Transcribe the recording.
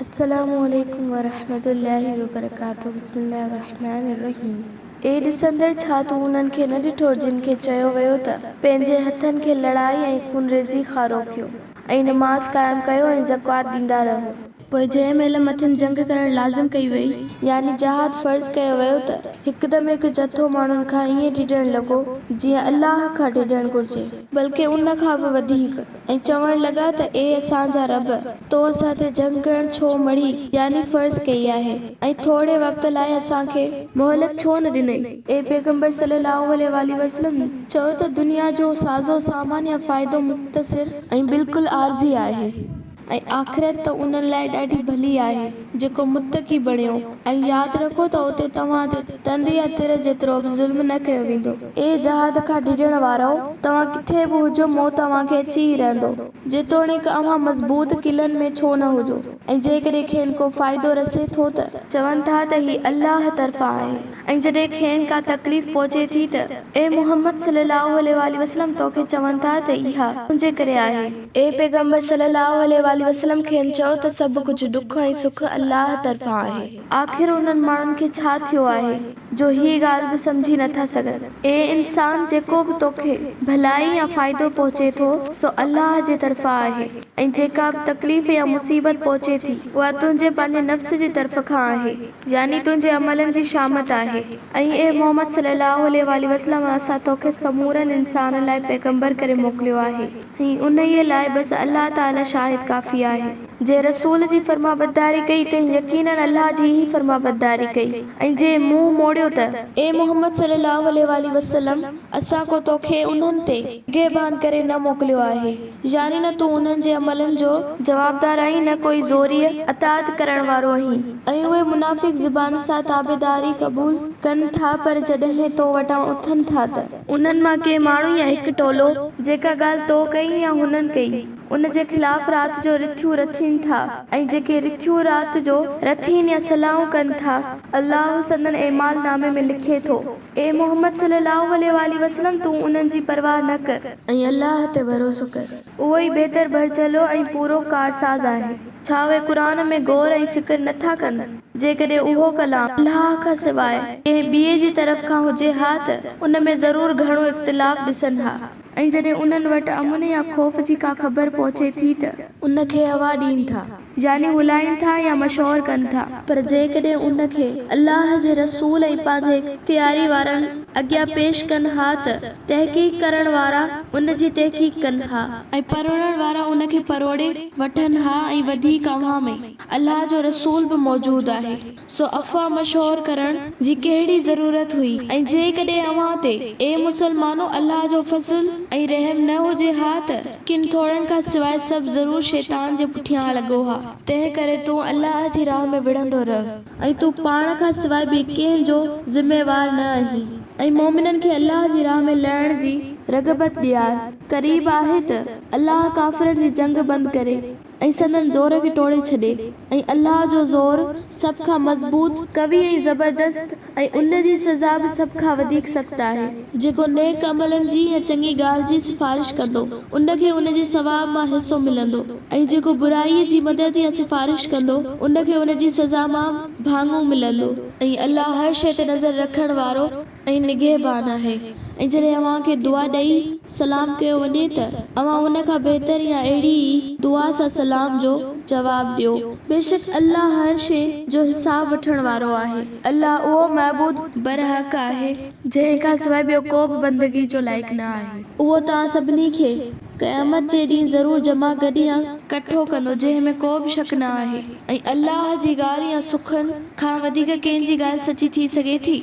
अस्सलामुअलैकुम वरहमतुल्लाहि वबरकातुहू। बिस्मिल्लाहिर्रहमानिर्रहीम। ए ॾिसंदड़, छा तूं उन्हनि खे न ॾिठो जिन खे चयो वियो त पंहिंजे हथनि खे लड़ाई ऐं खूनरेज़ी खां रोकियो ऐं नमाज़ क़ाइमु कयो ऐं ज़कात ॾींदा रहो। पोइ जंहिं महिल मथिन जंग करणु लाज़िम कई वई, यानी जहाद फ़र्ज़ कयो वियो, त हिकदमि हिकु जथो माण्हुनि खां ईअं डिॼणु लॻो जीअं अल्लाह खां डिॼणु घुरिजे, बल्कि उन खां बि वधीक, ऐं चवणु लॻा त ए असांजा रब, तो असां ते जंग करणु छो मड़ी यानी फ़र्ज़ कई आहे ऐं थोरे वक़्त लाइ असांखे मोहलत छो न ॾिनई। ए पैगंबर सल्लल्लाहु अलैहि वसल्लम चयो त दुनिया जो साज़ो सामान या फ़ाइदो मुख़्तसिर ऐं बिल्कुलु आर्ज़ी आहे ऐं आख़िरत त उन्हनि लाइ ॾाढी भली आहे जेको मुत्तक़ी बणियो। ऐं यादि रखो त उते तव्हां ते तंद या तिर जेतिरो बि ज़ुल्म न कयो वेंदो। ए जहाद खां डिॼण वारो, तव्हां किथे बि हुजो, मौत तव्हांखे अची ई रहंदो, जेतोणीकि अव्हां मज़बूत क़िलनि में छो न हुजो। ऐं जेकॾहिं खेनि को फ़ाइदो रसे थो त चवनि था त ही अल्लाह तरफ़ां आहे, ऐं जॾहिं खेनि का तकलीफ़ पहुचे थी त ए मुहम्मद सल्लल्लाहु अलैहि वसल्लम तोखे चवनि था त इहा तुंहिंजे करे आहे। ए पैगंबर सल्लल्लाहु अलैहि वसल्लम खेनि चयो त सभु कुझु ॾुख ऐं सुख अल्लाह तरफ़ां आहे। आख़िर उन्हनि माण्हुनि खे छा थियो आहे जो हीअ ॻाल्हि बि सम्झी नथा सघनि। ए इंसान, जेको बि तोखे भलाई या फ़ाइदो पहुचे थो सो अल्लाह जे तरफ़ां आहे, ऐं जेका बि तकलीफ़ या मुसीबत पहुचे थी उहा तुंहिंजे पंहिंजे नफ़्स जी तरफ़ खां आहे, यानी तुंहिंजे अमलनि जी शामत आहे। ऐं ए मोहम्मद सल्लल्लाहु अलैहि वसल्लम, असां तोखे समूरनि इंसान लाइ पैगंबर करे मोकिलियो आहे, ऐं उन्हीअ लाइ बसि अल्लाह ताला शाहिद काफ़ी आहे। जे रसूल जी फरमाबरदारी कई त यकीनन अल्लाह जी ही फरमाबरदारी कई, ऐं जे मुंहुं मोड़ियो त ए मोहम्मद सल्लल्लाहु अलैहि वसल्लम, असां को तोखे उन्हनि ते निगहबान करे न मोकिलियो आहे, यानी न तूं उन्हनि जे अमलनि जो जवाबदार आहीं, न कोई ज़ोरी अतात करण वारो आहीं। ऐं उहे मुनाफ़िक़ ज़बान सां ताबेदारी क़बूल कनि था, पर जॾहिं तो वटां उथनि था त उन्हनि मां के माण्हू या हिकु टोलो जेका ॻाल्हि तो कई या हुननि कई, उन जे ख़िलाफ़ राति जो रिथियूं रथीनि था, ऐं जेके रिथियूं राति जो रथीनि या सलाहूं कनि था, अल्लाह संदनि एमाल नामे में लिखे थो। ए मोहम्मद सल्लल्लाहु अलैहि वसल्लम, तूं उन्हनि जी परवाह न कर ऐं अल्लाह ते भरोसो कर, उहो ई बहितर बणिजलो ऐं पूरो कारसाज़ आहे। छा उहे क़ुरान में गौर ऐं फ़िक्र नथा कनि? जेकॾहिं उहो कलाम अल्लाह खां सवाइ कंहिं ॿिए जी तरफ़ खां हुजे हा त उन में ज़रूर घणो इख़्तिलाफ़ ॾिसनि हा, ऐं जॾहिं उन्हनि वटि अमन या ख़ौफ़ जी का ख़बर पहुचे थी त उन खे हवा ॾियनि था, यानी हुलाइनि था या मशहूर कनि था। पर जेकॾहिं उन खे अल्लाह जे रसूल ऐं पंहिंजे इख़्तियारी वारनि अॻियां पेश कनि हा त तहक़ीक़ करण वारा उन जी तहक़ीक़ कनि हा, ऐं परोड़ण वारा उन खे परोड़े वठनि हा, ऐं वधीक अव्हां में अल्लाह जो रसूल बि मौजूद आहे, सो अफ़वाह मशहूर करण जी कहिड़ी ज़रूरत हुई। ऐं जेकॾहिं अव्हां ते ए मुसलमानो अल्लाह जो फज़ल ऐं रहम न हुजे हा त किन थोड़नि खां सवाइ सभु ज़रूर शैतान जे पुठियां लॻो हा। तंहिं करे तूं अल्लाह जी राह में विढ़ंदो रह, ऐं तूं पाण खां सवाइ ॿिए कंहिं जो ज़िम्मेवार न आहीं। ऐं मोमिननि खे अल्लाह जी राह में लड़ण जी रग़बत ॾियार। क़रीब आहे त अल्लाह काफ़िरनि जी जंग बंदि करे ऐं संदनि ज़ोर खे टोड़े छॾे, ऐं अल्लाह जो ज़ोर सभ खां मज़बूत, कवी ऐं ज़बरदस्त, ऐं उन जी सज़ा बि सभ खां वधीक सख़्त आहे। जेको नेक अमलनि जी या चङी ॻाल्हि जी सिफ़ारिश कंदो, उन खे उन जे सवाब मां हिसो मिलंदो, ऐं जेको बुराईअ जी मदद या सिफ़ारिश कंदो, उन खे उन जी सज़ा मां भाङो मिलंदो। ऐं अल्लाह हर शइ ते नज़र रखण वारो ऐं निगहबान आहे। ऐं जॾहिं अव्हां खे दुआ ॾेई सलाम कयो वञे त अव्हां उन खां बहितर या अहिड़ी ई दुआ सां सलाम जो जवाब ॾियो। बेशक अल्लाह हर शइ जो हिसाब वठण वारो आहे। अल्लाह उहो महबूद बरहक आहे जंहिं खां सवाइ ॿियो को बि बंदगी जो लाइक़ न आहे। उहो तव्हां सभिनी खे क़यामत जे ॾींहुं ज़रूर जमा गॾियां कठो कंदो, जंहिं में को बि शक न आहे। ऐं अल्लाह जी ॻाल्हि या सुखनि खां वधीक कंहिंजी ॻाल्हि सची थी सघे थी?